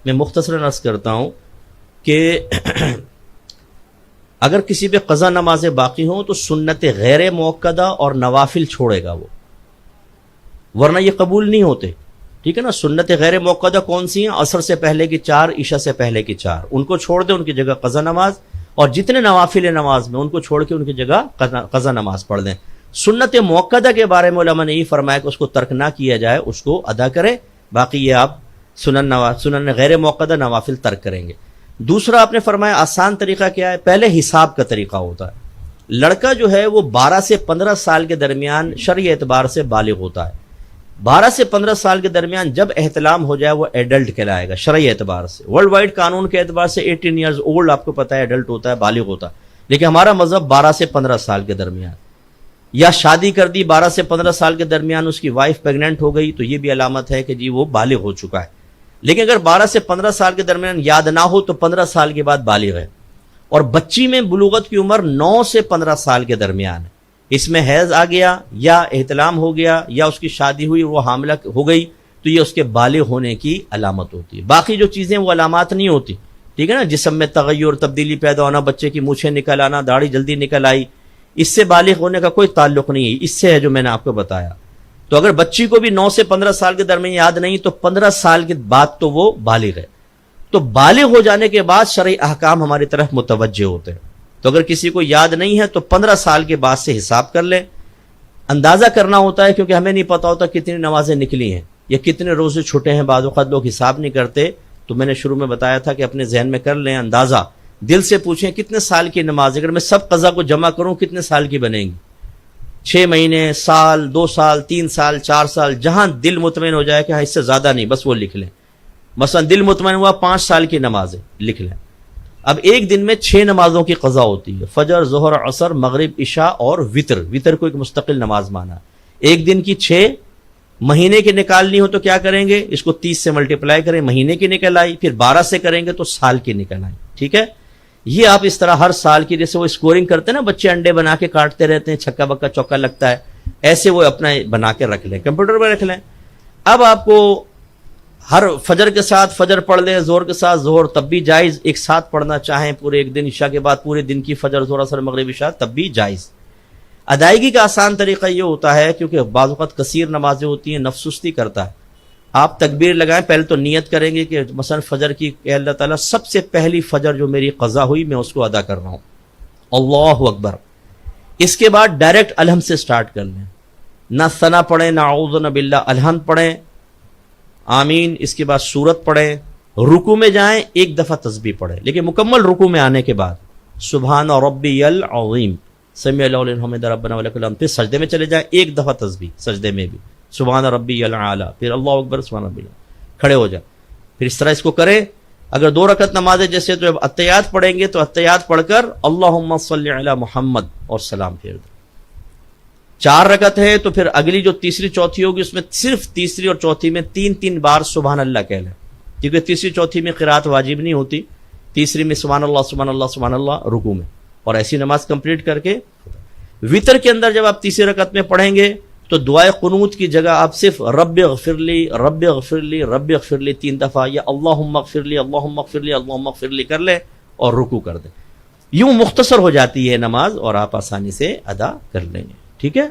میں مختصراً عرض کرتا ہوں کہ اگر کسی پہ قضا نمازیں باقی ہوں تو سنت غیر موقدہ اور نوافل چھوڑے گا وہ، ورنہ یہ قبول نہیں ہوتے. ٹھیک ہے نا. سنت غیر موقدہ کون سی ہیں؟ عصر سے پہلے کی 4، عشاء سے پہلے کی 4، ان کو چھوڑ دیں، ان کی جگہ قضا نماز. اور جتنے نوافل نماز میں ان کو چھوڑ کے ان کی جگہ قضا نماز پڑھ دیں. سنت موقدہ کے بارے میں علماء نے یہ فرمایا کہ اس کو ترک نہ کیا جائے، اس کو ادا کرے. باقی یہ آپ سنن غیر موقدہ نوافل ترک کریں گے. دوسرا آپ نے فرمایا آسان طریقہ کیا ہے؟ پہلے حساب کا طریقہ ہوتا ہے. لڑکا جو ہے وہ 12 سے 15 سال کے درمیان شرعی اعتبار سے بالغ ہوتا ہے. 12 سے 15 سال کے درمیان جب احتلام ہو جائے وہ ایڈلٹ کہلائے گا شرعی اعتبار سے. ورلڈ وائڈ قانون کے اعتبار سے 18 ایئرز اولڈ آپ کو پتا ہے ایڈلٹ ہوتا ہے، بالغ ہوتا ہے. لیکن ہمارا مذہب 12 سے 15 سال کے درمیان. یا شادی کر دی 12 سے 15 سال کے درمیان، اس کی وائف پیگننٹ ہو گئی تو یہ بھی علامت ہے کہ جی وہ بالغ ہو چکا ہے. لیکن اگر 12 سے 15 سال کے درمیان یاد نہ ہو تو 15 سال کے بعد بالغ ہے. اور بچی میں بلوغت کی عمر 9 سے 15 سال کے درمیان ہے. اس میں حیض آ گیا یا احتلام ہو گیا یا اس کی شادی ہوئی وہ حاملہ ہو گئی تو یہ اس کے بالغ ہونے کی علامت ہوتی ہے. باقی جو چیزیں وہ علامات نہیں ہوتی. ٹھیک ہے نا. جسم میں تغیر، تبدیلی پیدا ہونا، بچے کی مونچھیں نکل آنا، داڑھی جلدی نکل آئی، اس سے بالغ ہونے کا کوئی تعلق نہیں ہے. اس سے ہے جو میں نے آپ کو بتایا. تو اگر بچی کو بھی 9 سے 15 سال کے درمیان یاد نہیں تو 15 سال کے بعد تو وہ بالغ ہے. تو بالغ ہو جانے کے بعد شرعی احکام ہماری طرف متوجہ ہوتے ہیں. تو اگر کسی کو یاد نہیں ہے تو 15 سال کے بعد سے حساب کر لیں. اندازہ کرنا ہوتا ہے کیونکہ ہمیں نہیں پتا ہوتا کتنی نمازیں نکلی ہیں یا کتنے روزے چھوٹے ہیں. بعض اوقات لوگ حساب نہیں کرتے. تو میں نے شروع میں بتایا تھا کہ اپنے ذہن میں کر لیں اندازہ، دل سے پوچھیں کتنے سال کی نماز. اگر میں سب قضا کو جمع کروں کتنے سال کی بنے گی؟ 6 مہینے، سال، 2 سال، 3 سال، 4 سال، جہاں دل مطمئن ہو جائے کہ ہاں اس سے زیادہ نہیں، بس وہ لکھ لیں. مثلا دل مطمئن ہوا 5 سال کی نمازیں لکھ لیں. اب ایک دن میں 6 نمازوں کی قضا ہوتی ہے، فجر، ظہر، عصر، مغرب، عشاء اور وطر. وطر کو ایک مستقل نماز مانا. ایک دن کی 6. مہینے کی نکالنی ہو تو کیا کریں گے؟ اس کو 30 سے ملٹیپلائی کریں، مہینے کی نکل آئی. پھر 12 سے کریں گے تو سال کی نکل آئی. ٹھیک ہے. یہ آپ اس طرح ہر سال کی، جیسے وہ اسکورنگ کرتے ہیں نا بچے انڈے بنا کے کاٹتے رہتے ہیں، چھکا بکا چوکا لگتا ہے، ایسے وہ اپنا بنا کے رکھ لیں، کمپیوٹر پہ رکھ لیں. اب آپ کو ہر فجر کے ساتھ فجر پڑھ لیں، زہر کے ساتھ زہر، تب بھی جائز. ایک ساتھ پڑھنا چاہیں پورے ایک دن، عشاء کے بعد پورے دن کی فجر، زہر، عصر، مغرب، عشاء، تب بھی جائز. ادائیگی کا آسان طریقہ یہ ہوتا ہے کیونکہ بعض اوقات کثیر نمازیں ہوتی ہیں، نفس سستی کرتا ہے. آپ تکبیر لگائیں، پہلے تو نیت کریں گے کہ مثلا فجر کی کہ اللہ تعالیٰ سب سے پہلی فجر جو میری قضا ہوئی میں اس کو ادا کر رہا ہوں، اللہ اکبر. اس کے بعد ڈائریکٹ الحمد سے سٹارٹ کر لیں. نہ ثنا پڑھیں، نہ اعوذ باللہ، الحمد پڑھیں، آمین. اس کے بعد سورت پڑھیں. رکوع میں جائیں، ایک دفعہ تسبیح پڑھیں، لیکن مکمل رکوع میں آنے کے بعد سبحان ربی العظیم، سمیع اللہ لمن حمدہ، ربنا ولک الحمد. پھر سجدے میں چلے جائیں، ایک دفعہ تسبیح سجدے میں بھی، سبحان ربی الاعلی، پھر اللہ اکبر، سبحان ربی الاعلی، کھڑے ہو جائیں. پھر اس طرح اس کو کریں. اگر 2 رکعت نماز ہے جیسے تو اتحیات پڑھیں گے تو اتحیات پڑھ کر اللہم صلی علی محمد اور سلام پھیر دیں. 4 رکعت ہے تو پھر اگلی جو تیسری چوتھی ہوگی اس میں صرف تیسری اور چوتھی میں 3 بار سبحان اللہ کہہ لیں، کیونکہ تیسری چوتھی میں قرات واجب نہیں ہوتی. تیسری میں سبحان اللہ سبحان اللہ سبحان اللہ رکوع میں، اور ایسی نماز کمپلیٹ کر کے وطر کے اندر جب آپ تیسری رکعت میں پڑھیں گے تو دعائے قنوت کی جگہ آپ صرف رب اغفر لی، رب اغفر لی، رب اغفر لی 3 دفعہ، یا اللہم اغفر لی، اللہم اغفر لی، اللہم اغفر لی کر لیں اور رکوع کر دیں. یوں مختصر ہو جاتی ہے نماز اور آپ آسانی سے ادا کر لیں گے. ٹھیک ہے.